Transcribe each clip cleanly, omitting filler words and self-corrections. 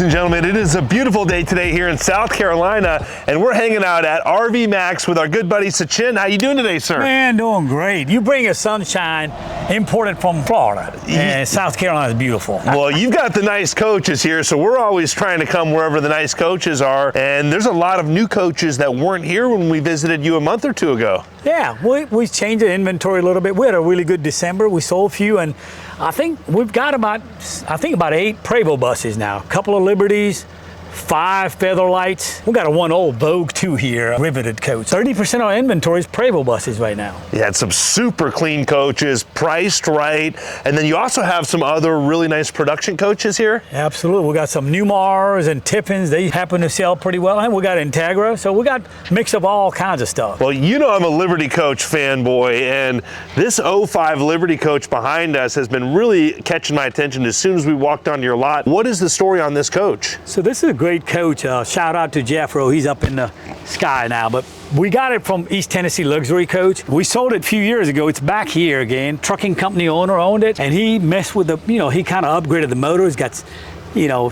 Ladies and gentlemen, it is a beautiful day today here in South Carolina, and we're hanging out at RV Max with our good buddy Sachin. How you doing today, sir? Man, doing great. You bring us sunshine imported from Florida, and South Carolina is beautiful. Well, you've got the nice coaches here, so we're always trying to come wherever the nice coaches are, and there's a lot of new coaches that weren't here when we visited you a month or two ago. Yeah, we changed the inventory a little bit. We had a really good December. We sold a few, and I think we've got about 8 Prevost buses now. A couple of Liberties, 5 Featherlights. We got a one old Vogue 2 here, riveted coach. 30% of our inventory is Prevost buses right now. Yeah, it's some super clean coaches, priced right, and then you also have some other really nice production coaches here. Absolutely. We got some Newmars and Tiffins. They happen to sell pretty well. And we got Integra, so we got mix of all kinds of stuff. Well, you know I'm a Liberty Coach fanboy, and this 05 Liberty Coach behind us has been really catching my attention as soon as we walked onto your lot. What is the story on this coach? So this is a great coach. Shout out to Jeffro. He's up in the sky now, but we got it from East Tennessee Luxury Coach. We sold it a few years ago. It's back here again. Trucking company owner owned it, and he messed with the, he kind of upgraded the motor. He's got,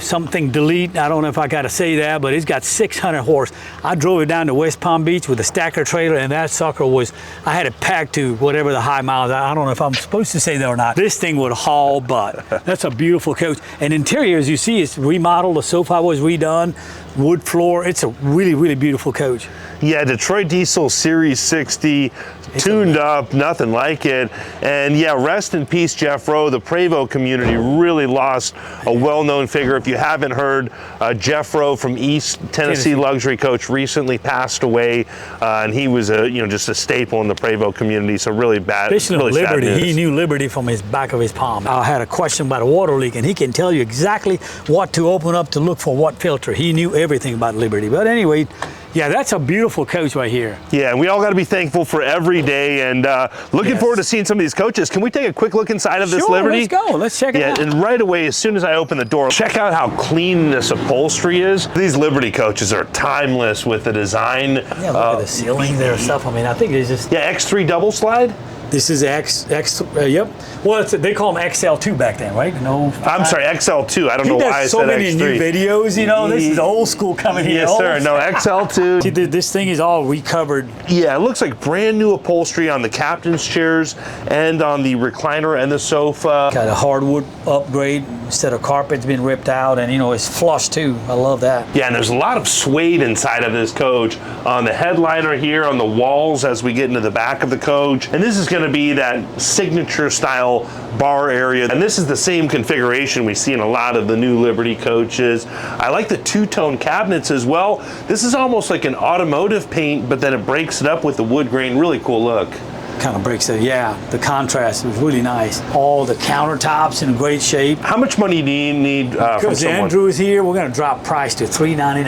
something delete. I don't know if I got to say that, but it's got 600 horse. I drove it down to West Palm Beach with a stacker trailer, and that sucker was, I had it packed to whatever the high miles. I don't know if I'm supposed to say that or not. This thing would haul butt. That's a beautiful coach. And interior, as you see, it's remodeled. The sofa was redone, wood floor. It's a really, really beautiful coach. Yeah, Detroit Diesel Series 60, tuned up, nothing like it. And yeah, rest in peace, Jeff Rowe. The Prevost community really lost a well-known figure. If you haven't heard, Jeff Rowe from East Tennessee Luxury Coach recently passed away, and he was just a staple in the Prevost community. So really bad. Especially really Liberty. sad news. He knew Liberty from his back of his palm. I had a question about a water leak, and he can tell you exactly what to open up to look for what filter. He knew everything about Liberty. But anyway, yeah, that's a beautiful coach right here. Yeah, and we all got to be thankful for every day, and looking forward to seeing some of these coaches. Can we take a quick look inside of this Liberty? Let's go. Let's check it out. Yeah, and right away, as soon as I open the door, check out how clean this upholstery is. These Liberty coaches are timeless with the design. Yeah, look at the ceiling there and stuff. I mean, I think it's just... Yeah, X3 double slide. This is yep. Well, they call them XL2 back then, right? No. I'm sorry, XL2. I don't know why I said X3. So many new videos, This is old school coming here. Yes, sir. No, XL2. See, this thing is all recovered. Yeah, it looks like brand new upholstery on the captain's chairs and on the recliner and the sofa. Got a hardwood upgrade instead of carpet's been ripped out, and it's flush too. I love that. Yeah, and there's a lot of suede inside of this coach on the headliner here, on the walls as we get into the back of the coach. And this is going to be that signature style bar area, and this is the same configuration we see in a lot of the new Liberty coaches. I like the two-tone cabinets as well. This is almost like an automotive paint, but then it breaks it up with the wood grain. Really cool look. Kind of breaks it. Yeah, the contrast is really nice. All the countertops in great shape. How much money do you need from someone? Because Andrew is here, we're going to drop price to $399,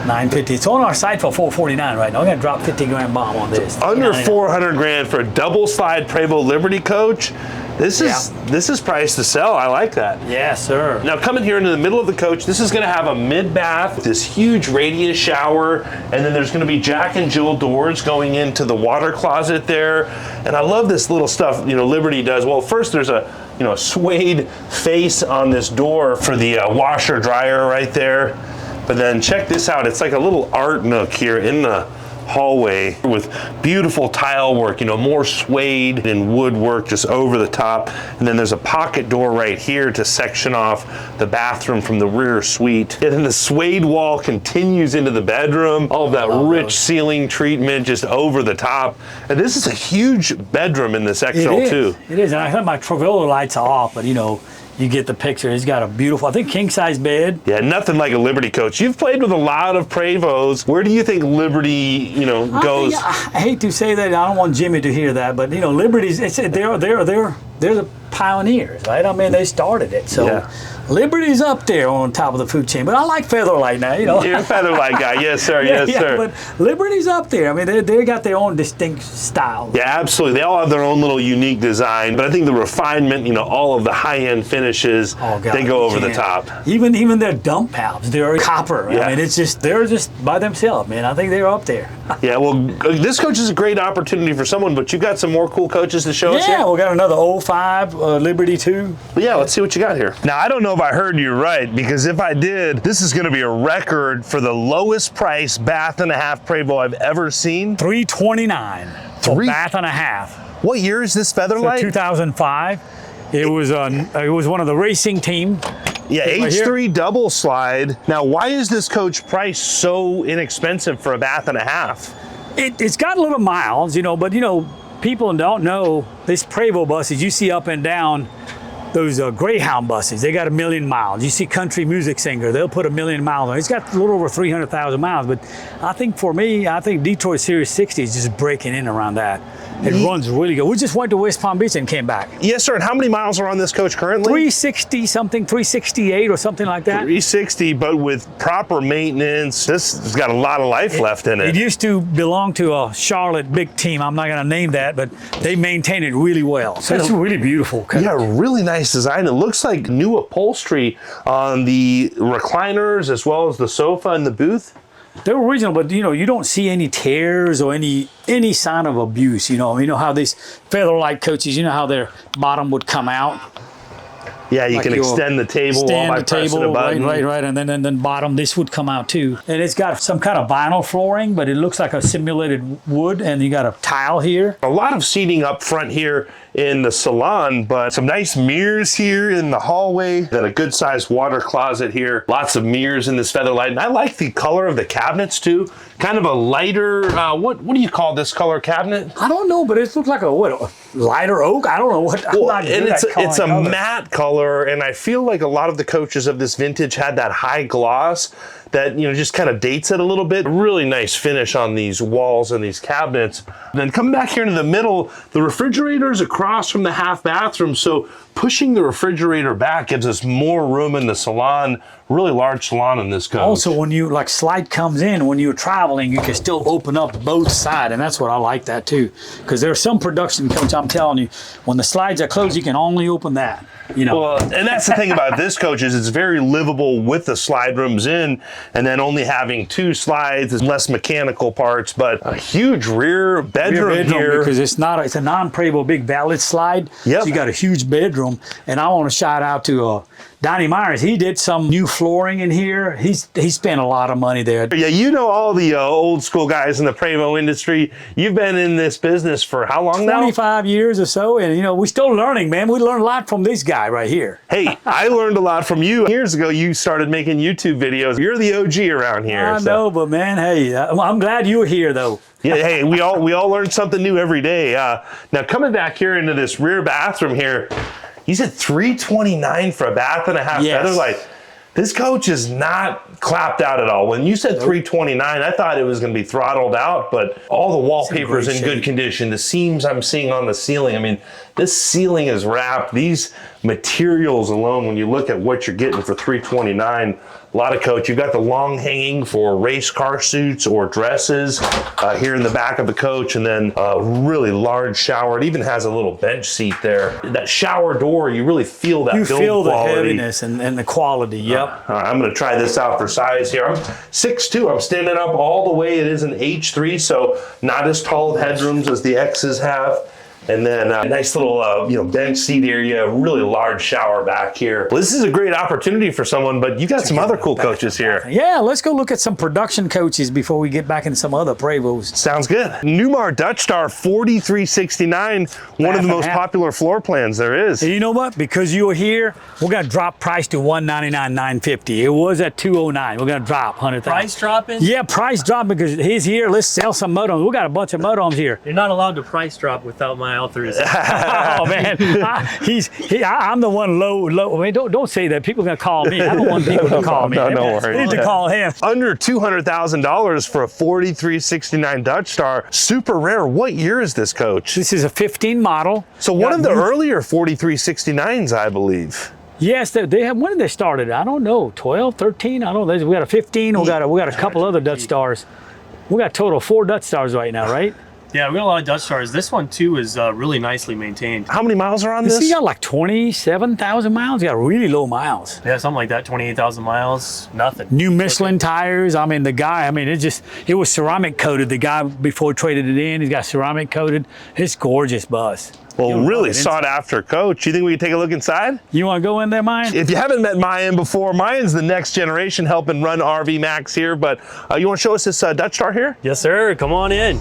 $950. It's on our site for $449 right now. We're going to drop 50 grand bomb on this. So under 400 grand for a double slide Prevost Liberty coach. This is priced to sell. I like that. Yes, sir. Now coming here into the middle of the coach, this is going to have a mid-bath, this huge radius shower, and then there's going to be Jack and Jill doors going into the water closet there. And I love this little stuff, Liberty does. Well, first there's a suede face on this door for the washer dryer right there. But then check this out. It's like a little art nook here in the hallway with beautiful tile work, more suede and woodwork just over the top. And then there's a pocket door right here to section off the bathroom from the rear suite. And then the suede wall continues into the bedroom. All of that rich ceiling treatment just over the top. And this is a huge bedroom in this XL2. It is. And I have my Travilla lights off, but you get the picture. It's got a beautiful, I think, king-size bed. Yeah, nothing like a Liberty coach. You've played with a lot of Prevosts. Where do you think Liberty, goes? I hate to say that. I don't want Jimmy to hear that, but Liberty's. They're the pioneers, right? I mean, they started it. So Liberty's up there on top of the food chain. But I like Featherlight now. You're a Featherlight guy, yes, sir. Yes, sir. But Liberty's up there. I mean, they got their own distinct style. Yeah, absolutely. They all have their own little unique design. But I think the refinement, all of the high-end finishes, they go over the top. Even their dump valves, they're copper. Yeah. I mean, they're just by themselves, man. I think they're up there. Yeah, well, this coach is a great opportunity for someone, but you've got some more cool coaches to show us here. Yeah, we got another 05 Liberty 2. Well, yeah, let's see what you got here. Now, I don't know if I heard you right, because if I did, this is going to be a record for the lowest price bath and a half Prevost I've ever seen. $329 for bath and a half. What year is this Featherlight? 2005. It was one of the racing team. Yeah, right H3 here. double slide. Now, why is this coach price so inexpensive for a bath and a half? It's got a little miles, you know, but you know, people don't know this Prevost buses you see up and down. Those Greyhound buses, they got 1 million miles. You see country music singer, they'll put 1 million miles on it. It's got a little over 300,000 miles, but I think for me, I think Detroit Series 60 is just breaking in around that. It runs really good. We just went to West Palm Beach and came back. Yes, sir. And how many miles are on this coach currently? 360 something, 368 or something like that. 360, but with proper maintenance, this has got a lot of life left in it. It used to belong to a Charlotte big team. I'm not going to name that, but they maintain it really well. So it's really beautiful. Yeah, really nice design. It looks like new upholstery on the recliners as well as the sofa and the booth. They're original, but you know, you don't see any tears or any sign of abuse. You know how these Featherlight coaches, you know how their bottom would come out. Yeah, you can extend the table by pressing a button. Right, and then bottom, this would come out too. And it's got some kind of vinyl flooring, but it looks like a simulated wood, and you got a tile here. A lot of seating up front here in the salon, but some nice mirrors here in the hallway. Then a good sized water closet here. Lots of mirrors in this Featherlight. And I like the color of the cabinets too. Kind of a lighter, what do you call this color cabinet? I don't know, but it looks like a lighter oak? I don't know what. Well, and it's a matte color, and I feel like a lot of the coaches of this vintage had that high gloss that, you know, just kind of dates it a little bit. Really nice finish on these walls and these cabinets. Then coming back here into the middle, the refrigerator's across from the half bathroom, so pushing the refrigerator back gives us more room in the salon. Really large salon in this coach. Also, when you slide comes in, when you're traveling, you can still open up both sides, and that's what I like that too. Because there's some production coach, I'm telling you, when the slides are closed, you can only open that. You know. Well, and that's the thing about this coach is it's very livable with the slide rooms in, and then only having 2 slides and less mechanical parts, but a huge rear bedroom here. Because it's a non-Prevost big valid slide. Yep. So you got a huge bedroom, and I want to shout out to Donnie Myers. He did some new flooring in here. He spent a lot of money there. Yeah, you know all the old school guys in the Prevost industry. You've been in this business for how long now? 25 years or so, and you know, we're still learning, man. We learn a lot from this guy right here. Hey, I learned a lot from you. Years ago, you started making YouTube videos. You're the OG around here. I know, but man, hey, I'm glad you're here though. Yeah, hey, we all learn something new every day. Now coming back here into this rear bathroom here, you said $329 for a bath and a half. Yes. Featherlight. This coach is not clapped out at all. When you said $329, I thought it was going to be throttled out, but all the wallpaper is in good condition. The seams I'm seeing on the ceiling, I mean, this ceiling is wrapped. These materials alone, when you look at what you're getting for $329, a lot of coach. You've got the long hanging for race car suits or dresses here in the back of the coach, and then a really large shower. It even has a little bench seat there. That shower door, you really feel that build quality. You feel the heaviness and the quality, yep. All right, I'm going to try this out for size here. I'm 6'2". I'm standing up all the way. It is an H3, so not as tall headrooms as the X's have. And then a nice little bench seat area, really large shower back here. Well, this is a great opportunity for someone, but you got some other cool coaches here. Yeah, let's go look at some production coaches before we get back into some other Prevost. Sounds good. Newmar Dutch Star 4369, one of the most popular floor plans there is. And you know what? Because you were here, we're gonna drop price to $199,950. It was at $209. We're gonna drop $100,000. Price dropping? Yeah, price drop because he's here. Let's sell some motorhomes. We got a bunch of motorhomes here. You're not allowed to price drop without my authorization. Oh man, I'm the one low. I mean, don't say that. People are gonna call me. I don't want people to call me. No worries. They need to call him. Under $200,000 for a 4369 Dutch Star, super rare. What year is this, coach? This is a 15 model. So one of the earlier 4369s, I believe. Yes, they have. When did they start it? I don't know. 12, 13. I don't know. We got a 15. We got a couple other Dutch Stars. We got total 4 Dutch Stars right now, right? Yeah, we got a lot of Dutch Stars. This one too is really nicely maintained. How many miles are on this? You got like 27,000 miles. You got really low miles. Yeah, something like that. 28,000 miles. Nothing. New Michelin tires. I mean, it was ceramic coated. The guy before he traded it in, he's got ceramic coated. It's gorgeous bus. Well, You'll really love it sought after coach. You think we can take a look inside? You want to go in there, Mayan? If you haven't met Mayan before, Mayan's the next generation helping run RV Max here, but you want to show us this Dutch Star here? Yes, sir. Come on in.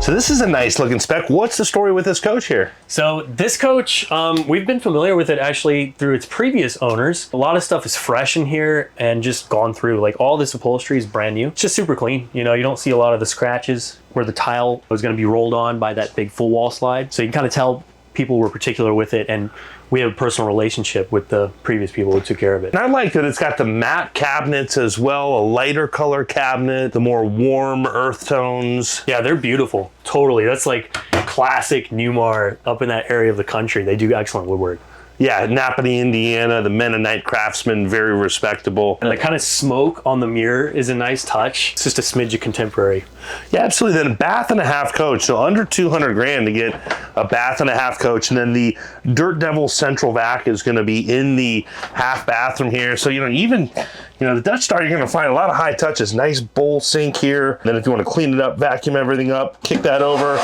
So this is a nice looking spec. What's the story with this coach here? So this coach, we've been familiar with it actually through its previous owners. A lot of stuff is fresh in here and just gone through. Like all this upholstery is brand new. It's just super clean. You know, you don't see a lot of the scratches where the tile was going to be rolled on by that big full wall slide. So you can kind of tell people were particular with it, and we have a personal relationship with the previous people who took care of it. And I like that it's got the matte cabinets as well, a lighter color cabinet, the more warm earth tones. Yeah, they're beautiful. Totally. That's like classic Newmar up in that area of the country. They do excellent woodwork. Yeah, Napanee, Indiana, the Mennonite craftsman, very respectable. And the kind of smoke on the mirror is a nice touch. It's just a smidge of contemporary. Yeah, absolutely. Then a bath and a half coach. So under 200 grand to get a bath and a half coach. And then the Dirt Devil central vac is going to be in the half bathroom here. So, even the Dutch Star, you're going to find a lot of high touches. Nice bowl sink here. And then if you want to clean it up, vacuum everything up, kick that over.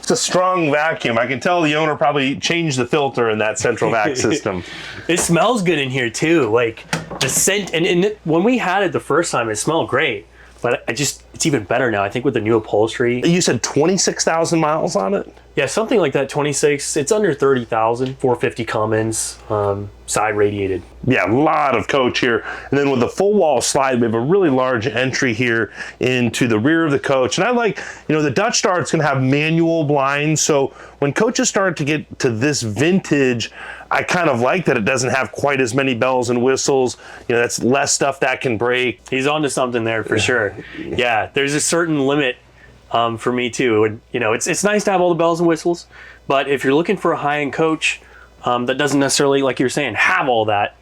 It's a strong vacuum. I can tell the owner probably changed the filter in that central vac system. It smells good in here too. Like the scent, and when we had it the first time, it smelled great. But it's even better now. I think with the new upholstery. You said 26,000 miles on it? Yeah, something like that, 26. It's under 30,000, 450 Cummins, side radiated. Yeah, a lot of coach here. And then with the full wall slide, we have a really large entry here into the rear of the coach. And I like, the Dutch Star, it's going to have manual blinds. So when coaches start to get to this vintage, I kind of like that it doesn't have quite as many bells and whistles. That's less stuff that can break. He's onto something there for sure. Yeah, there's a certain limit for me too. It's nice to have all the bells and whistles, but if you're looking for a high-end coach that doesn't necessarily, like you're saying, have all that,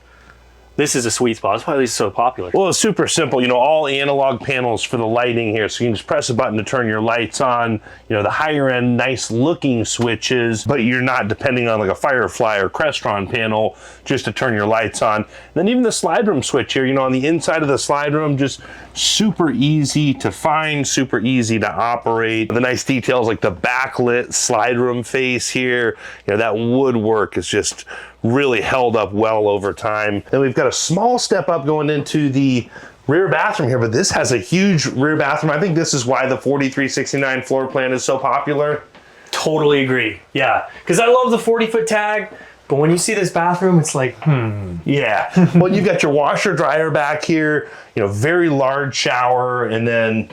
this is a sweet spot. That's why these are so popular. Well, it's super simple. All analog panels for the lighting here. So you can just press a button to turn your lights on. The higher end, nice looking switches, but you're not depending on like a Firefly or Crestron panel just to turn your lights on. And then even the slide room switch here, on the inside of the slide room, just super easy to find, super easy to operate. The nice details like the backlit slide room face here. That woodwork is just really held up well over time. And we've got a small step up going into the rear bathroom here, but this has a huge rear bathroom. I think this is why the 4369 floor plan is so popular. Totally agree. Yeah, because I love the 40-foot tag, but when you see this bathroom, it's like, Yeah. Well, you've got your washer dryer back here, very large shower, and then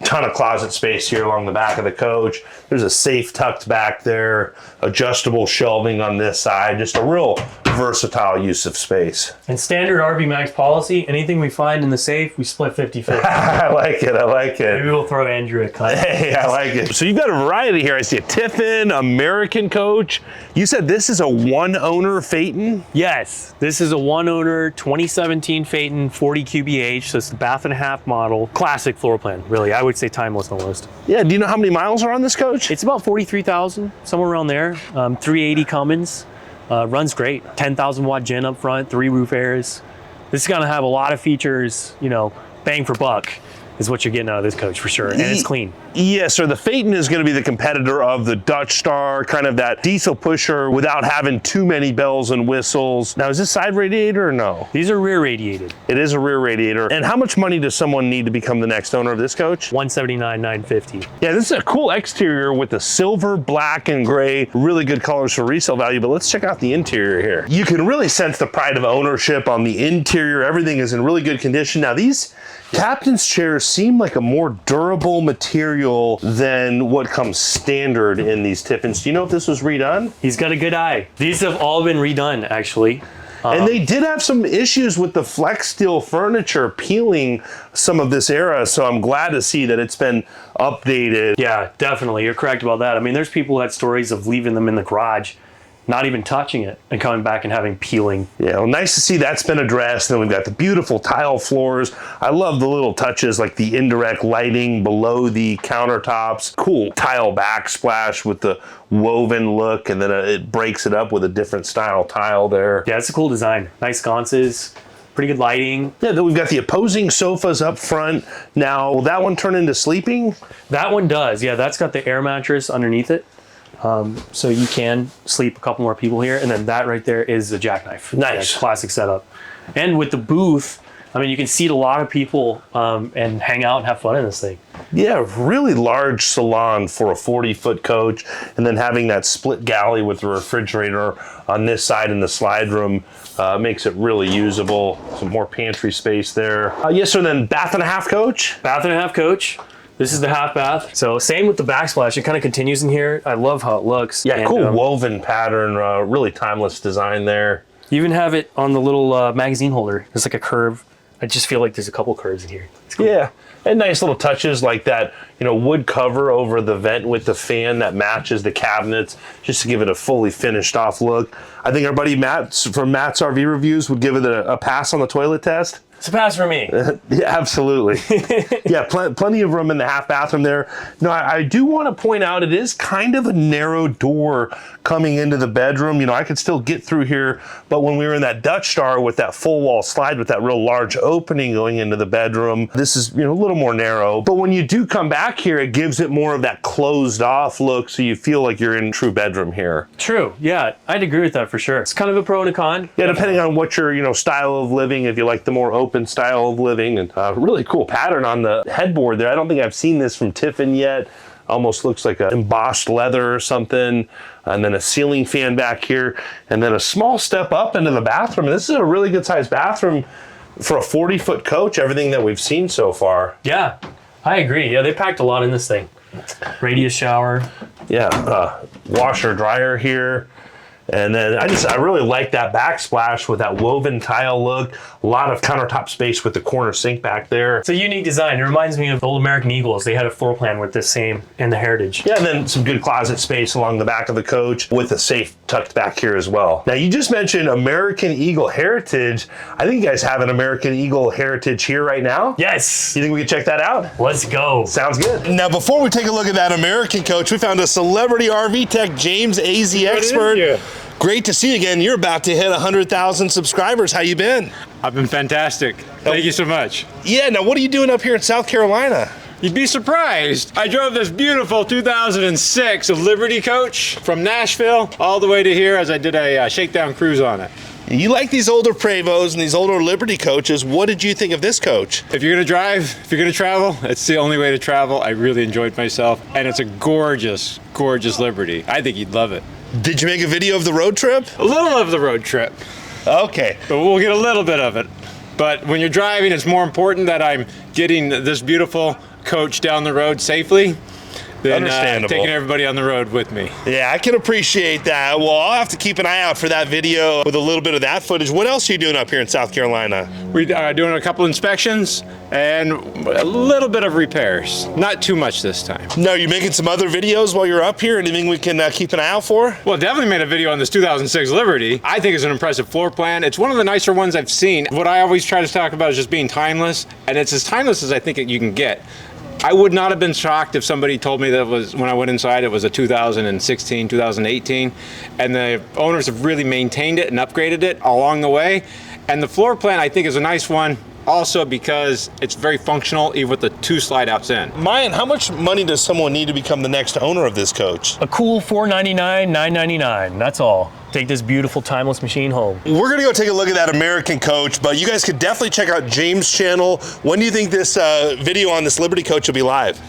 ton of closet space here along the back of the coach. There's a safe tucked back there, adjustable shelving on this side, just a real versatile use of space. And standard RV Max policy, anything we find in the safe, we split 50-50. I like it. Maybe we'll throw Andrew a cut. Hey, I like it. So you've got a variety here. I see a Tiffin, American coach. You said this is a one-owner Phaeton? Yes, this is a one-owner 2017 Phaeton 40 QBH, so it's the bath and a half model. Classic floor plan, really. I would say timeless almost. Yeah, do you know how many miles are on this coach? It's about 43,000, somewhere around there. 380 Cummins. Runs great. 10,000 watt gen up front, 3 roof airs. This is gonna have a lot of features, bang for buck is what you're getting out of this coach for sure, and it's clean. Yes, sir. The Phaeton is going to be the competitor of the Dutch Star, kind of that diesel pusher without having too many bells and whistles. Now, is this side radiator or no? These are rear radiated. It is a rear radiator. And how much money does someone need to become the next owner of this coach? $179,950. Yeah, this is a cool exterior with the silver, black, and gray. Really good colors for resale value, but let's check out the interior here. You can really sense the pride of ownership on the interior. Everything is in really good condition. Now, these captain's chairs seem like a more durable material than what comes standard in these Tiffins. Do you know if this was redone? He's got a good eye. These have all been redone, actually. And they did have some issues with the flex steel furniture peeling some of this era, so I'm glad to see that it's been updated. Yeah, definitely. You're correct about that. I mean, there's people who had stories of leaving them in the garage, not even touching it, and coming back and having peeling. Yeah, well, nice to see that's been addressed. And then we've got the beautiful tile floors. I love the little touches like the indirect lighting below the countertops. Cool tile backsplash with the woven look, and then it breaks it up with a different style tile there. Yeah, it's a cool design. Nice sconces, pretty good lighting. Yeah, then we've got the opposing sofas up front. Now, will that one turn into sleeping? That one does. Yeah, that's got the air mattress underneath it. So you can sleep a couple more people here. And then that right there is the jackknife. Nice. Yeah, classic setup. And with the booth, I mean, you can seat a lot of people and hang out and have fun in this thing. Yeah, really large salon for a 40-foot coach, and then having that split galley with the refrigerator on this side in the slide room makes it really usable. Some more pantry space there. Yes, sir, then bath and a half coach? Bath and a half coach. This is the half bath. So same with the backsplash. It kind of continues in here. I love how it looks. Yeah, and, cool woven pattern, really timeless design there. You even have it on the little magazine holder. There's like a curve. I just feel like there's a couple curves in here. It's cool. Yeah, and nice little touches like that, wood cover over the vent with the fan that matches the cabinets, just to give it a fully finished off look. I think our buddy Matt from Matt's RV Reviews would give it a pass on the toilet test. It's a pass for me. Yeah, absolutely. Yeah, plenty of room in the half bathroom there. I do want to point out it is kind of a narrow door coming into the bedroom. I could still get through here, but when we were in that Dutch Star with that full wall slide with that real large opening going into the bedroom, this is a little more narrow. But when you do come back here, it gives it more of that closed off look, so you feel like you're in true bedroom here. True. Yeah, I'd agree with that for sure. It's kind of a pro and a con. Yeah, depending on what your style of living, if you like the more open style of living, and really cool pattern on the headboard there. I don't think I've seen this from Tiffin yet. Almost looks like an embossed leather or something. And then a ceiling fan back here, and then a small step up into the bathroom. And this is a really good sized bathroom for a 40-foot coach, everything that we've seen so far. Yeah, I agree. Yeah, they packed a lot in this thing. Radius shower. Yeah, washer dryer here. And then I really like that backsplash with that woven tile look. A lot of countertop space with the corner sink back there. It's a unique design. It reminds me of the old American Eagles. They had a floor plan with this same and the Heritage. Yeah, and then some good closet space along the back of the coach with a safe tucked back here as well. Now, you just mentioned American Eagle Heritage. I think you guys have an American Eagle Heritage here right now. Yes. You think we can check that out? Let's go. Sounds good. Now, before we take a look at that American coach, we found a celebrity RV tech, James AZ Expert. Great to see you again. You're about to hit 100,000 subscribers. How you been? I've been fantastic. Thank you so much. Yeah, now what are you doing up here in South Carolina? You'd be surprised. I drove this beautiful 2006 Liberty coach from Nashville all the way to here as I did a shakedown cruise on it. You like these older Prevosts and these older Liberty coaches. What did you think of this coach? If you're gonna drive, if you're gonna travel, it's the only way to travel. I really enjoyed myself, and it's a gorgeous, gorgeous Liberty. I think you'd love it. Did you make a video of the road trip? A little of the road trip, Okay. but we'll get a little bit of it. But when you're driving, it's more important that I'm getting this beautiful coach down the road safely than taking everybody on the road with me. Yeah, I can appreciate that. Well, I'll have to keep an eye out for that video with a little bit of that footage. What else are you doing up here in South Carolina? We are doing a couple inspections and a little bit of repairs. Not too much this time. No, you making some other videos while you're up here? Anything we can keep an eye out for? Well, definitely made a video on this 2006 Liberty. I think it's an impressive floor plan. It's one of the nicer ones I've seen. What I always try to talk about is just being timeless, and it's as timeless as I think you can get. I would not have been shocked if somebody told me that it was, when I went inside, it was a 2016, 2018, and the owners have really maintained it and upgraded it along the way. And the floor plan, I think, is a nice one also because it's very functional, even with the 2 slide outs in. Mayan, how much money does someone need to become the next owner of this coach? A cool $499, $999. That's all. Take this beautiful timeless machine home. We're gonna go take a look at that American coach, but you guys could definitely check out James' channel. When do you think this video on this Liberty coach will be live?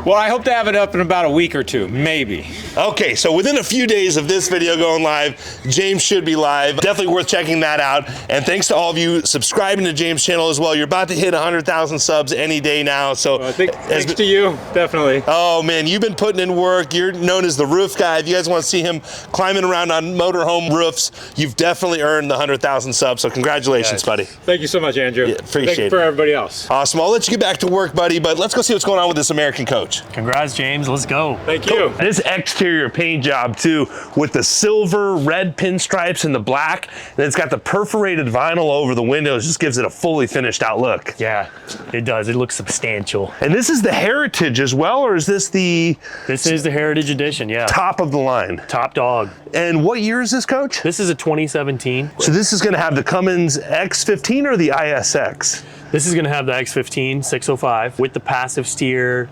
Well, I hope to have it up in about a week or 2, maybe. Okay, so within a few days of this video going live, James should be live. Definitely worth checking that out. And thanks to all of you subscribing to James' channel as well. You're about to hit 100,000 subs any day now. So thanks to you, definitely. Oh man, you've been putting in work. You're known as the roof guy. If you guys want to see him climbing around on motorhome roofs, you've definitely earned the 100,000 subs. So congratulations, buddy. Thank you so much, Andrew. Yeah, appreciate Thank you for everybody else. Awesome. I'll let you get back to work, buddy, but let's go see what's going on with this American coach. Congrats, James. Let's go. Thank you. This exterior paint job too, with the silver, red pinstripes and the black, and it's got the perforated vinyl over the windows, just gives it a fully finished out look. Yeah, it does. It looks substantial. And this is the Heritage as well, or is this the... This is the Heritage Edition, yeah. Top of the line? Top dog. And what year is this, Coach? This is a 2017. So this is gonna have the Cummins X15 or the ISX? This is gonna have the X15 605 with the passive steer,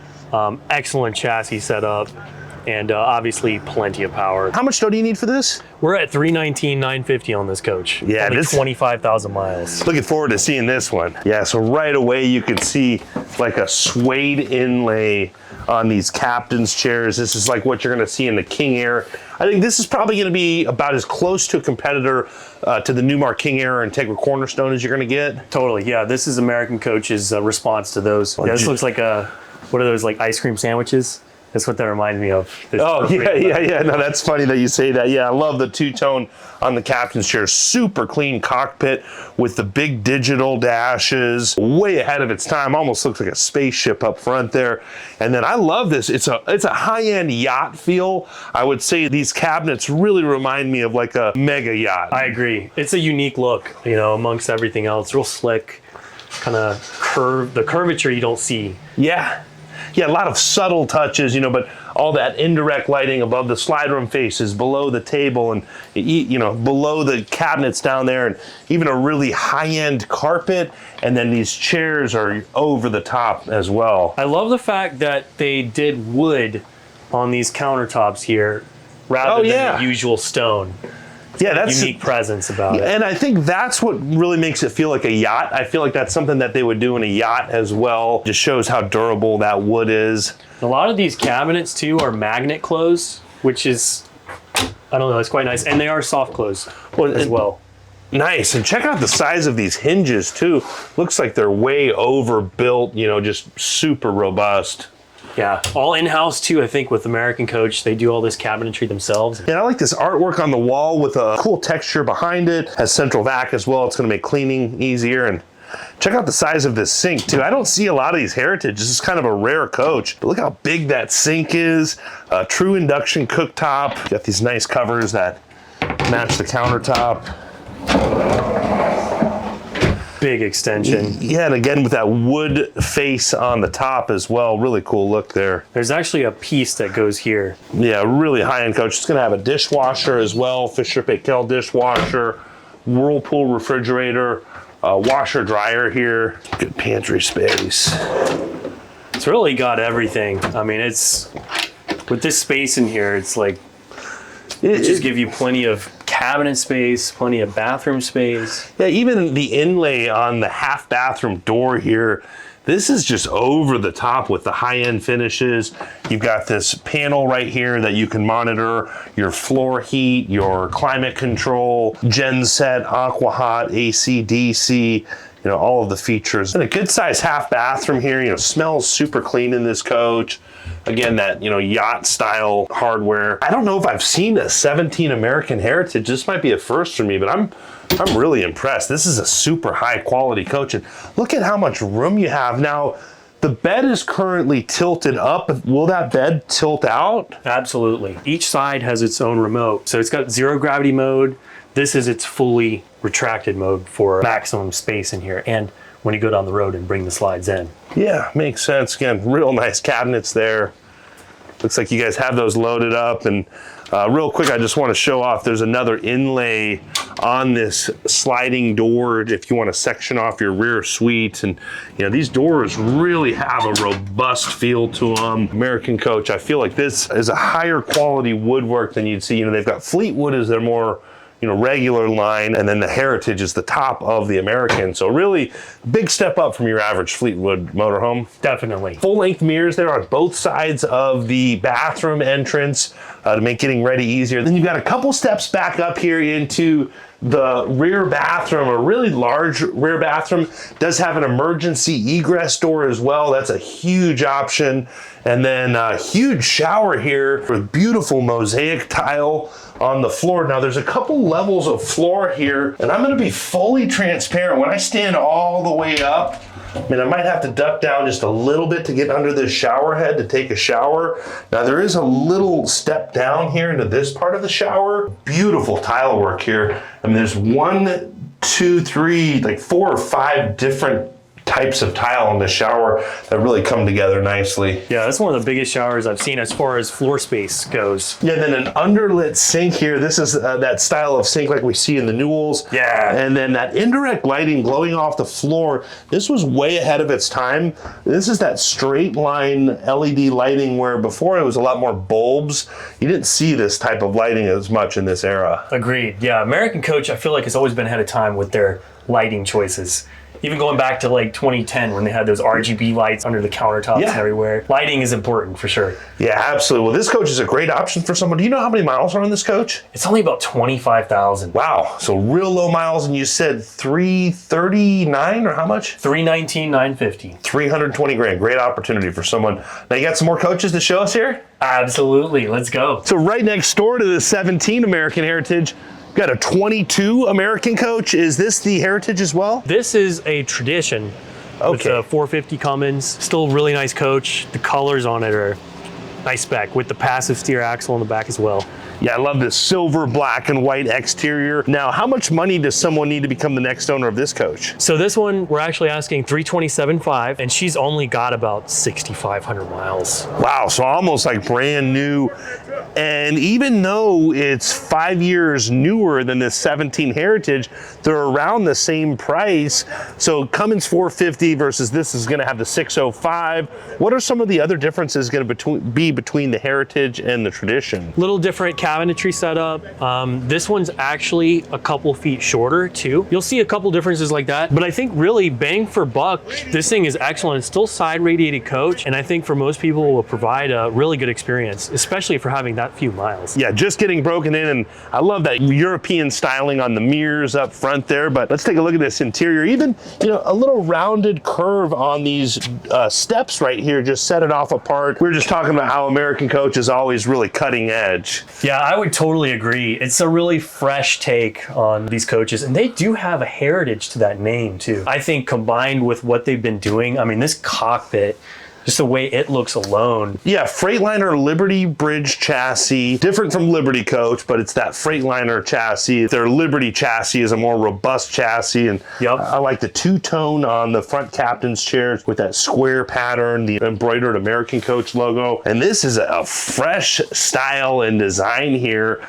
excellent chassis setup. and obviously plenty of power. How much dough do you need for this? We're at 319, 950 on this coach. Yeah, only this 25,000 miles. Looking forward to seeing this one. Yeah, so right away you can see like a suede inlay on these captain's chairs. This is like what you're gonna see in the King Air. I think this is probably gonna be about as close to a competitor to the Newmar King Air and Integra Cornerstone as you're gonna get. Totally, yeah. This is American Coach's response to those. Yeah, this looks like what are those, like ice cream sandwiches? That's what that reminds me of. Oh, yeah. No, that's funny that you say that. Yeah, I love the two-tone on the captain's chair. Super clean cockpit with the big digital dashes. Way ahead of its time. Almost looks like a spaceship up front there. And then I love this. It's a high-end yacht feel. I would say these cabinets really remind me of like a mega yacht. I agree. It's a unique look, you know, amongst everything else. Real slick, kind of the curvature you don't see. Yeah, a lot of subtle touches, you know, but all that indirect lighting above the slide room faces, below the table, and, you know, below the cabinets down there, and even a really high-end carpet, and then these chairs are over the top as well. I love the fact that they did wood on these countertops here rather than the usual stone. Yeah, that's unique presence about it. And I think that's what really makes it feel like a yacht. I feel like that's something that they would do in a yacht as well. Just shows how durable that wood is. A lot of these cabinets too are magnet closed, which is, I don't know, it's quite nice. And they are soft close as well. Nice. And check out the size of these hinges too. Looks like they're way overbuilt, you know, just super robust. Yeah, all in-house too, I think, with American Coach. They do all this cabinetry themselves. And I like this artwork on the wall with a cool texture behind it. Has central vac as well. It's going to make cleaning easier. And check out the size of this sink too. I don't see a lot of these Heritage. This is kind of a rare coach. But look how big that sink is. A true induction cooktop. Got these nice covers that match the countertop. Big extension. Yeah, and again with that wood face on the top as well. Really cool look there. There's actually a piece that goes here. Yeah, really high-end coach. It's going to have a dishwasher as well. Fisher-Paykel dishwasher, Whirlpool refrigerator, washer dryer here. Good pantry space. It's really got everything. I mean, it's with this space in here, it's like it just give you plenty of cabinet space, plenty of bathroom space. Yeah, even the inlay on the half bathroom door here, this is just over the top with the high-end finishes. You've got this panel right here that you can monitor your floor heat, your climate control, genset, aqua hot, AC, DC, you know, all of the features. And a good size half bathroom here, you know, smells super clean in this coach. Again, that, you know, yacht style hardware. I don't know if I've seen a 17 American Heritage. This might be a first for me, but I'm really impressed. This is a super high quality coach. And look at how much room you have. Now, the bed is currently tilted up. Will that bed tilt out? Absolutely. Each side has its own remote. So it's got zero gravity mode. This is its fully retracted mode for maximum space in here. And when you go down the road and bring the slides in. Yeah, makes sense. Again, real nice cabinets there. Looks like you guys have those loaded up. And real quick, I just want to show off, there's another inlay on this sliding door if you want to section off your rear suite. And you know, these doors really have a robust feel to them. American Coach, I feel like this is a higher quality woodwork than you'd see. You know, they've got Fleetwood as their more, you know, regular line, and then the Heritage is the top of the American. So really big step up from your average Fleetwood motorhome. Definitely. Full length mirrors there on both sides of the bathroom entrance to make getting ready easier. Then you've got a couple steps back up here into the rear bathroom, a really large rear bathroom. Does have an emergency egress door as well. That's a huge option. And then a huge shower here with beautiful mosaic tile on the floor. Now there's a couple levels of floor here, and I'm gonna be fully transparent. When I stand all the way up, I mean, I might have to duck down just a little bit to get under this shower head to take a shower. Now there is a little step down here into this part of the shower. Beautiful tile work here. I mean, there's 1, 2, 3, like 4 or 5 different types of tile on the shower that really come together nicely. Yeah, that's one of the biggest showers I've seen as far as floor space goes. Yeah, then an underlit sink here. This is that style of sink like we see in the Newells. Yeah. And then that indirect lighting glowing off the floor. This was way ahead of its time. This is that straight line LED lighting where before it was a lot more bulbs. You didn't see this type of lighting as much in this era. Agreed. Yeah, American Coach, I feel like has always been ahead of time with their lighting choices. Even going back to like 2010 when they had those RGB lights under the countertops and everywhere. Lighting is important for sure. Yeah, absolutely. Well, this coach is a great option for someone. Do you know how many miles are on this coach? It's only about 25,000. Wow. So real low miles, and you said 339 or how much? 319, 950. 320 grand. Great opportunity for someone. Now you got some more coaches to show us here? Absolutely. Let's go. So right next door to the 17 American Heritage, got a 22 American Coach. Is this the Heritage as well? This is a tradition. With the 450 Cummins. Still really nice coach. The colors on it are nice spec with the passive steer axle on the back as well. Yeah, I love this silver, black, and white exterior. Now, how much money does someone need to become the next owner of this coach? So this one, we're actually asking $327,500, and she's only got about 6,500 miles. Wow, so almost like brand new. And even though it's 5 years newer than this 17 Heritage, they're around the same price. So Cummins 450 versus this is gonna have the 605. What are some of the other differences gonna be between the Heritage and the Tradition? Little different cabinetry setup. This one's actually a couple feet shorter too. You'll see a couple differences like that, but I think really bang for buck, this thing is excellent. It's still side radiated coach, and I think for most people will provide a really good experience, especially for having that few miles. Yeah, just getting broken in, and I love that European styling on the mirrors up front there, but let's take a look at this interior. Even, you know, a little rounded curve on these steps right here just set it off apart. We were just talking about how American Coach is always really cutting edge. Yeah, I would totally agree. It's a really fresh take on these coaches, and they do have a heritage to that name too. I think combined with what they've been doing, I mean, this cockpit, just the way it looks alone. Yeah, Freightliner Liberty Bridge chassis, different from Liberty Coach, but it's that Freightliner chassis. Their Liberty chassis is a more robust chassis, and I like the two-tone on the front captain's chairs with that square pattern, the embroidered American Coach logo. And this is a fresh style and design here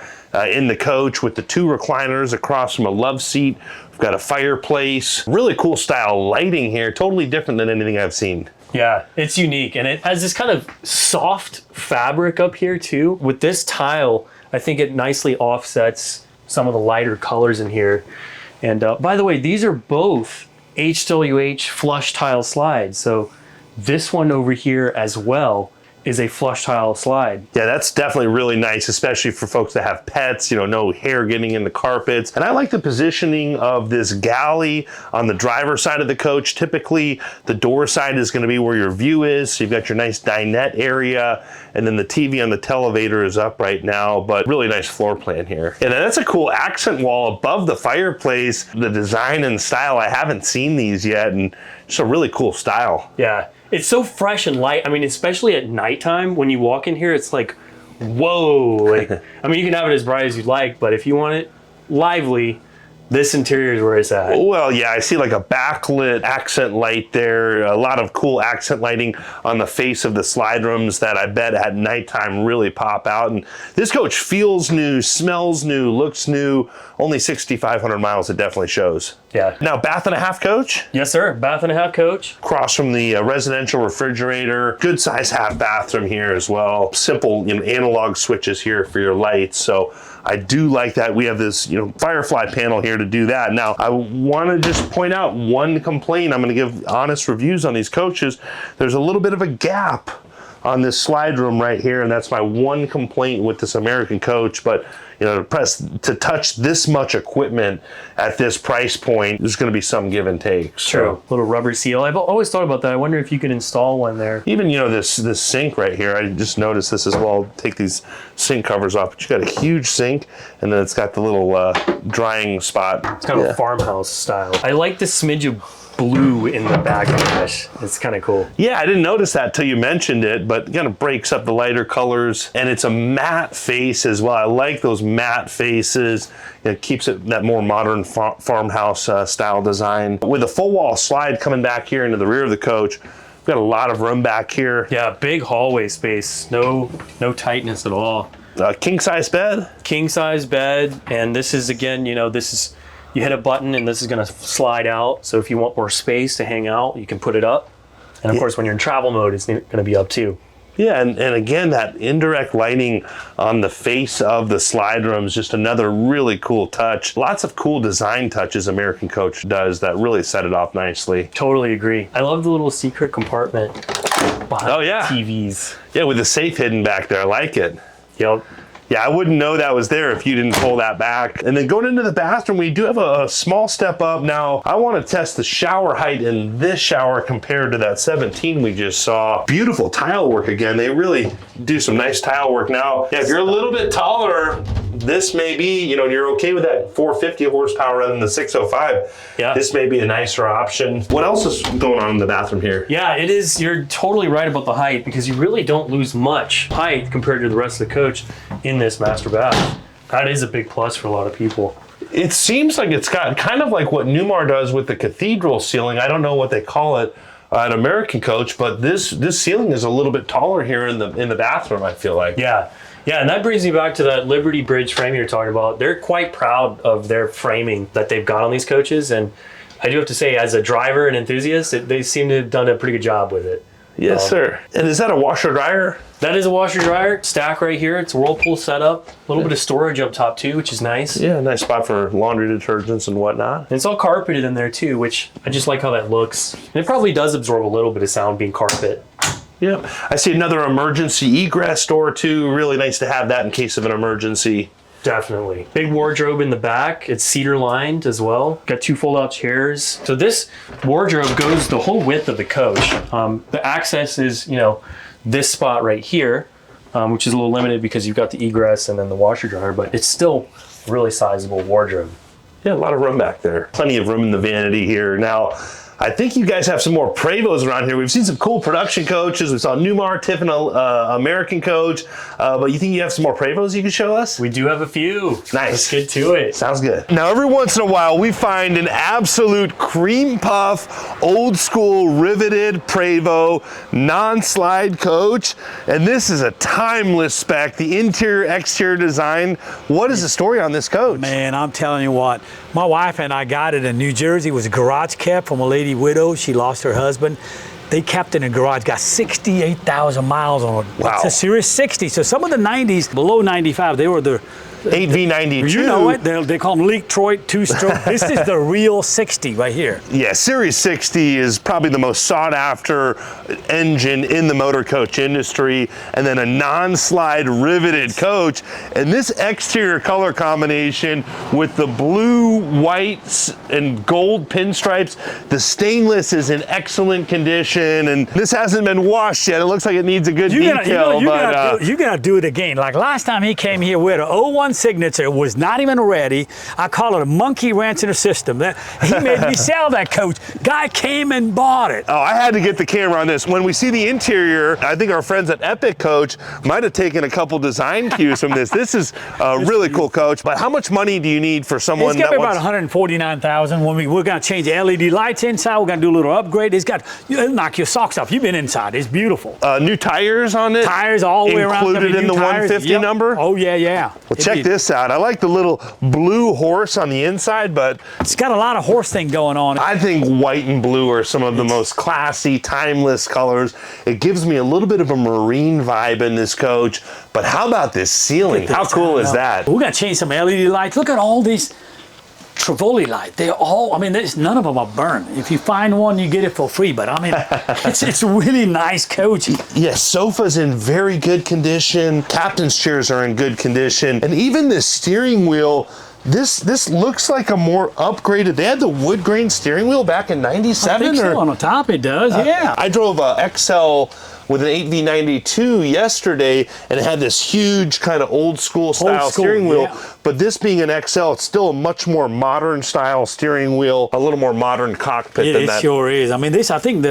in the coach with the two recliners across from a love seat. We've got a fireplace, really cool style lighting here, totally different than anything I've seen. Yeah, it's unique, and it has this kind of soft fabric up here too. With this tile, I think it nicely offsets some of the lighter colors in here. And by the way, these are both HWH flush tile slides. So this one over here as well is a flush tile slide. Yeah, that's definitely really nice, especially for folks that have pets, you know, no hair getting in the carpets. And I like the positioning of this galley on the driver's side of the coach. Typically, the door side is gonna be where your view is. So you've got your nice dinette area, and then the TV on the televator is up right now, but really nice floor plan here. And that's a cool accent wall above the fireplace. The design and style, I haven't seen these yet, and just a really cool style. Yeah. It's so fresh and light. I mean, especially at nighttime when you walk in here, it's like, whoa. Like, I mean, you can have it as bright as you'd like, but if you want it lively, this interior is where it's at. Well, yeah, I see like a backlit accent light there. A lot of cool accent lighting on the face of the slide rooms that I bet at nighttime really pop out. And this coach feels new, smells new, looks new. Only 6,500 miles, it definitely shows. Yeah. Now, bath and a half coach? Yes, sir. Bath and a half coach. Across from the residential refrigerator. Good size half bathroom here as well. Simple, you know, analog switches here for your lights. So I do like that. We have this, you know, Firefly panel here to do that. Now, I want to just point out one complaint. I'm going to give honest reviews on these coaches. There's a little bit of a gap on this slide room right here, and that's my one complaint with this American Coach. But you know, to touch this much equipment at this price point, there's going to be some give and take. True. Little rubber seal. I've always thought about that. I wonder if you could install one there. Even, you know, this sink right here, I just noticed this as well. Take these sink covers off, but you got a huge sink, and then it's got the little drying spot. It's kind of a farmhouse style. I like the smidge of blue in the backlash. It's kind of cool. Yeah, I didn't notice that till you mentioned it, but it kind of breaks up the lighter colors. And it's a matte face as well. I like those matte faces. It keeps it that more modern farmhouse style design. With a full wall slide coming back here into the rear of the coach, we've got a lot of room back here. Yeah, big hallway space. No tightness at all. King size bed. King size bed, and this is again, you hit a button and this is going to slide out. So if you want more space to hang out, you can put it up. And of course, when you're in travel mode, it's going to be up too. Yeah, and again, that indirect lighting on the face of the slide room is just another really cool touch. Lots of cool design touches American Coach does that really set it off nicely. Totally agree. I love the little secret compartment behind TVs. Yeah, with the safe hidden back there. I like it. Yep. Yeah, I wouldn't know that was there if you didn't pull that back. And then going into the bathroom, we do have a small step up. Now, I want to test the shower height in this shower compared to that 17 we just saw. Beautiful tile work again. They really do some nice tile work. Now, if you're a little bit taller, this may be, and you're okay with that 450 horsepower rather than the 605. Yeah. This may be a nicer option. What else is going on in the bathroom here? Yeah, it is. You're totally right about the height because you really don't lose much height compared to the rest of the coach in this master bath. That is a big plus for a lot of people. It seems like it's got kind of like what Newmar does with the cathedral ceiling. I don't know what they call it at American Coach, but this ceiling is a little bit taller here in the bathroom, I feel like. Yeah. Yeah, and that brings me back to that Liberty Bridge frame you're talking about. They're quite proud of their framing that they've got on these coaches, and I do have to say, as a driver and enthusiast, they seem to have done a pretty good job with it. Yes, sir. And is that a washer dryer? That is a washer dryer stack right here. It's a whirlpool setup. A little bit of storage up top too, which is nice. Yeah, nice spot for laundry detergents and whatnot. And it's all carpeted in there too, which I just like how that looks. And it probably does absorb a little bit of sound being carpet. Yep. I see another emergency egress door too. Really nice to have that in case of an emergency. Definitely. Big wardrobe in the back. It's cedar lined as well. Got 2 fold-out chairs. So this wardrobe goes the whole width of the coach. The access is, this spot right here, which is a little limited because you've got the egress and then the washer dryer, but it's still a really sizable wardrobe. Yeah, a lot of room back there. Plenty of room in the vanity here. Now, I think you guys have some more Prevost around here. We've seen some cool production coaches. We saw Newmar, Tiffin, American Coach. But you think you have some more Prevost you can show us? We do have a few. Nice. Let's get to it. Sounds good. Now, every once in a while, we find an absolute cream puff, old school riveted Prevost non-slide coach. And this is a timeless spec, the interior, exterior design. What is the story on this coach? Man, I'm telling you what, my wife and I got it in New Jersey. It was garage kept from a lady widow. She lost her husband. They kept it in a garage, got 68,000 miles on it. Wow. It's a Series 60. So some of the 90s, below 95, they were the 8V92. You know it. They call them Leak-Troit two-stroke. This is the real 60 right here. Yeah, Series 60 is probably the most sought after engine in the motor coach industry, and then a non-slide riveted coach. And this exterior color combination with the blue, whites, and gold pinstripes, the stainless is in excellent condition, and this hasn't been washed yet. It looks like it needs a good detail. You gotta do it again. Like last time he came here with an 01 signature, it was not even ready. I call it a monkey wrench in the system. He made me sell that coach. Guy came and bought it. Oh, I had to get the camera on this. When we see the interior, I think our friends at Epic Coach might have taken a couple design cues from this. This is a really cool coach, but how much money do you need for someone it's got that about $149,000. When we're gonna change the LED lights inside, we're gonna do a little upgrade. It'll knock your socks off. You've been inside. It's beautiful. New tires on it? Tires all the way around. Included in the 150 number? Oh, yeah. Well, check this out. I like the little blue horse on the inside, but it's got a lot of horse thing going on. I think white and blue are some of the most classy, timeless colors. It gives me a little bit of a marine vibe in this coach, but how about this ceiling? How cool is that? We're gonna change some LED lights. Look at all these Trivoli light. They're all, none of them are burned. If you find one, you get it for free. But it's a really nice coach. Yes, sofa's in very good condition. Captain's chairs are in good condition. And even the steering wheel This looks like a more upgraded. They had the wood grain steering wheel back in '97. I think so. On the top it does, yeah. I drove a XL with an 8V92 yesterday, and it had this huge kind of old school style steering wheel. Yeah. But this being an XL, it's still a much more modern style steering wheel, a little more modern cockpit than that. It sure is. I mean, this, I think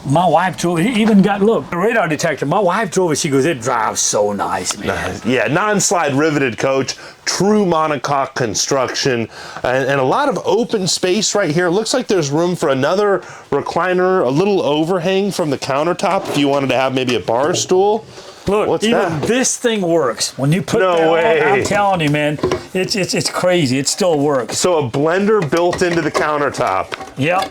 my wife drove, he even got, look, the radar detector. My wife drove it. She goes, it drives so nice, man. Yeah, non-slide riveted coach, true monocoque construction, and a lot of open space right here. Looks like there's room for another recliner, a little overhang from the countertop if you wanted to have maybe a bar stool. Look, What's even that? This thing works. When you put No that way. on, I'm telling you, man, it's crazy. It still works. So a blender built into the countertop. Yep.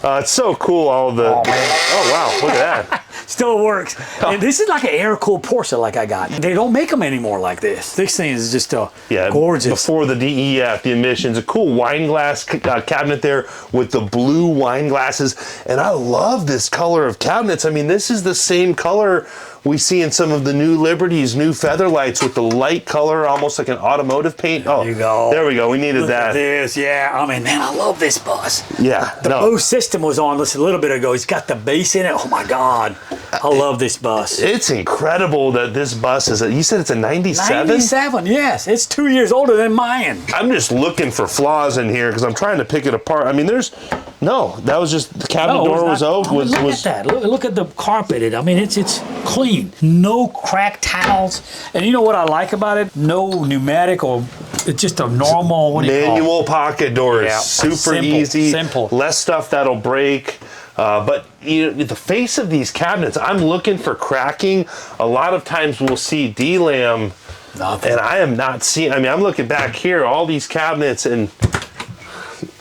It's so cool, all the... Oh, man. Oh, wow, look at that. Still works. And this is like an air-cooled Porsche like I got. They don't make them anymore like this. This thing is just gorgeous. Before the DEF, the emissions, a cool wine glass cabinet there with the blue wine glasses. And I love this color of cabinets. I mean, this is the same color we see in some of the new Liberties, new Featherlights with the light color, almost like an automotive paint. There you go. There we go. We needed Look that. at this, yeah. I mean, man, I love this bus. Yeah. The Bose system was on just a little bit ago. It's got the bass in it. Oh my God. I love this bus. It's incredible that this bus is you said it's a 97? 97, yes. It's 2 years older than mine. I'm just looking for flaws in here because I'm trying to pick it apart. I mean, that was just the cabinet door was open. Look at that. Look at the carpeted. I mean, it's clean. No cracked towels. And you know what I like about it? No pneumatic or it's just a normal, what do you call it? Manual pocket doors. Yeah, Super simple, easy. simple. Less stuff that'll break. But the face of these cabinets, I'm looking for cracking. A lot of times we'll see D-Lam, Nothing. and I am not seeing. I mean, I'm looking back here, all these cabinets, and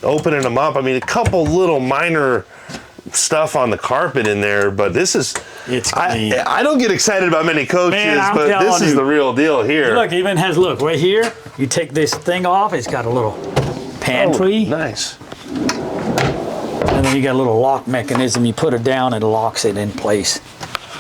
opening them up. I mean, a couple little minor stuff on the carpet in there, but this is. It's clean. I don't get excited about many coaches, Man, I'm but this telling is you. the real deal here. Look, even has, look, right here, you take this thing off, it's got a little pantry, Oh, nice. and then you got a little lock mechanism. You put it down, it locks it in place.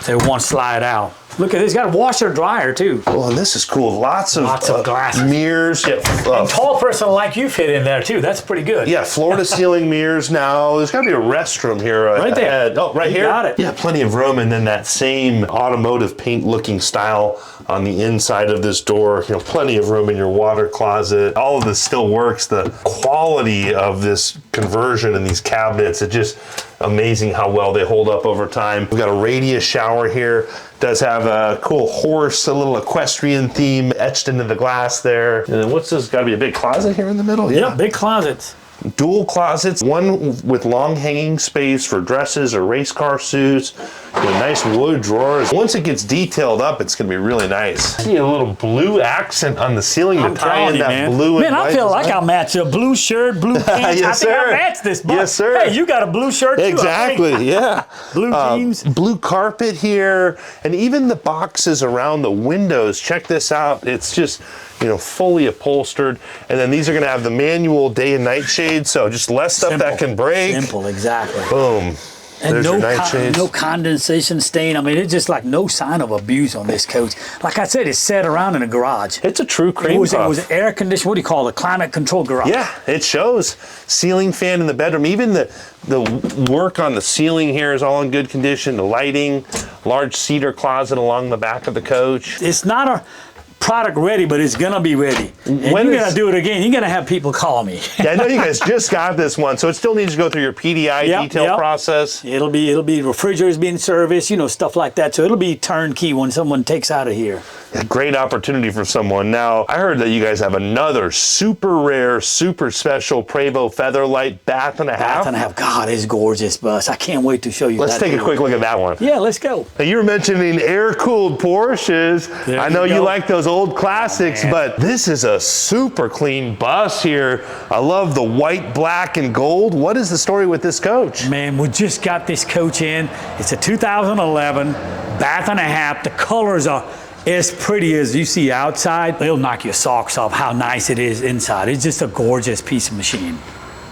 So it won't slide out. Look at this, it's got a washer dryer too. Well, and this is cool. Lots of glasses. mirrors. Yeah, And tall person like you fit in there too. That's pretty good. yeah, floor-to-ceiling mirrors now. There's got to be a restroom here. Right there. ahead. Oh, right You here? got it. Yeah, plenty of room. And then that same automotive paint-looking style on the inside of this door. You know, plenty of room in your water closet. All of this still works. The quality of this conversion in these cabinets, it's just amazing how well they hold up over time. We've got a radius shower here. Does have a cool horse, a little equestrian theme etched into the glass there. And then what's this? Got to be a big closet here in the middle? Yeah, big closets. Dual closets, one with long hanging space for dresses or race car suits. You know, nice wood drawers. Once it gets detailed up, it's going to be really nice. I see a little blue accent on the ceiling I'm to tie telling in you, that man. blue and Man, I white feel like design. I'll match a blue shirt, blue pants. Yes, I think sir. I'll match this bus. Yes, sir. Hey, you got a blue shirt too. I think. Exactly, yeah. Blue jeans. Blue carpet here, and even the boxes around the windows. Check this out. It's just, you know, fully upholstered. And then these are going to have the manual day and night shades, so just less stuff Simple. that can break. Simple, exactly. Boom. And There's no, your night shades. no condensation stain. I mean, it's just like no sign of abuse on this coach. Like I said, it's set around in a garage. It's a true cream It puff. was air conditioned. What do you call it? Climate controlled garage. Yeah, it shows. Ceiling fan in the bedroom. Even the work on the ceiling here is all in good condition. The lighting, large cedar closet along the back of the coach. It's not a product ready, but it's gonna be ready. And When you're is- gonna do it again. You're gonna have people call me. Yeah, I know you guys just got this one, so it still needs to go through your PDI Yep, detail yep. process. It'll be refrigerators being serviced, you know, stuff like that. So it'll be turnkey when someone takes out of here. A great opportunity for someone. Now, I heard that you guys have another super rare, super special Prevost Featherlight bath and a half. Bath and a half. God, it's gorgeous bus. I can't wait to show you Let's that. take a too. quick look at that one. Yeah, let's go. Now, you were mentioning air-cooled Porsches. There I know you you go. like those old classics, man. but this is a super clean bus here. I love the white, black, and gold. What is the story with this coach? Man, we just got this coach in. It's a 2011 bath and a half. The colors are as pretty as you see outside. They'll knock your socks off how nice it is inside. It's just a gorgeous piece of machine.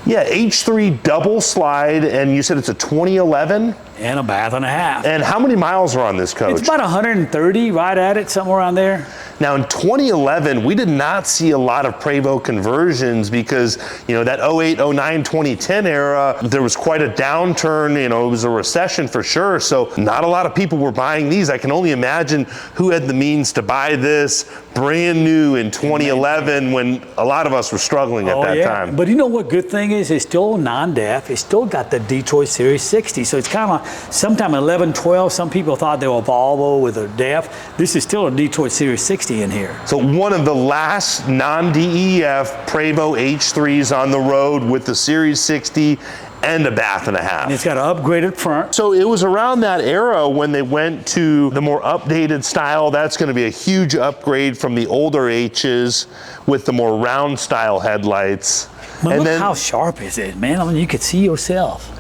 Yeah, H3 double slide, and you said it's a 2011? and a bath and a half. And how many miles are on this coach? It's about 130, right at it, somewhere around there. Now in 2011, we did not see a lot of Prevost conversions because, you know, that 08, 09, 2010 era, there was quite a downturn, you know, it was a recession for sure. So not a lot of people were buying these. I can only imagine who had the means to buy this brand new in 2011 when a lot of us were struggling at that time. But you know what good thing is? It's still non-DEF. It's still got the Detroit Series 60. So it's kind of sometime 11, 12, some people thought they were Volvo with a DEF. This is still a Detroit Series 60 in here. So one of the last non-DEF Prevost H3s on the road with the Series 60 and a bath and a half. And it's got an upgraded front. So it was around that era when they went to the more updated style. That's going to be a huge upgrade from the older H's with the more round style headlights. But and look then, how sharp is it, man. I mean, you could see yourself.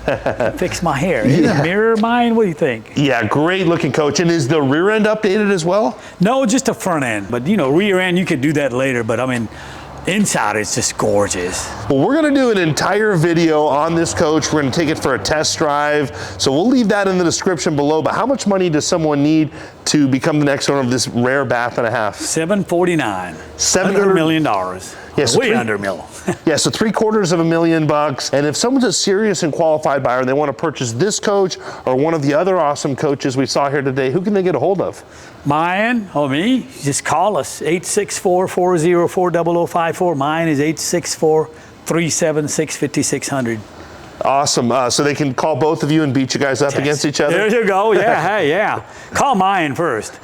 Fix my hair. Is it a mirror mine? What do you think? yeah, great looking coach. And is the rear end updated as well? No, just the front end. But, you know, rear end, you could do that later. But, I mean, inside it's just gorgeous. Well, we're going to do an entire video on this coach. We're going to take it for a test drive. So we'll leave that in the description below. But how much money does someone need to become the next owner of this rare bath and a half? $749. $700 million. Yeah, so way under $1 million. Yeah, so $750,000. And if someone's a serious and qualified buyer and they want to purchase this coach or one of the other awesome coaches we saw here today, who can they get a hold of? Mine or me, just call us, 864-404-0054. Mine is 864-376-5600. Awesome. So they can call both of you and beat you guys up against each other? There you go. Yeah, hey, yeah. Call mine first.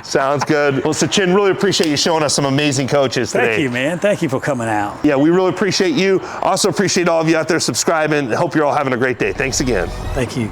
Sounds good. Well, Sachin, really appreciate you showing us some amazing coaches today. Thank you, man. Thank you for coming out. Yeah, we really appreciate you. Also appreciate all of you out there subscribing. Hope you're all having a great day. Thanks again. Thank you.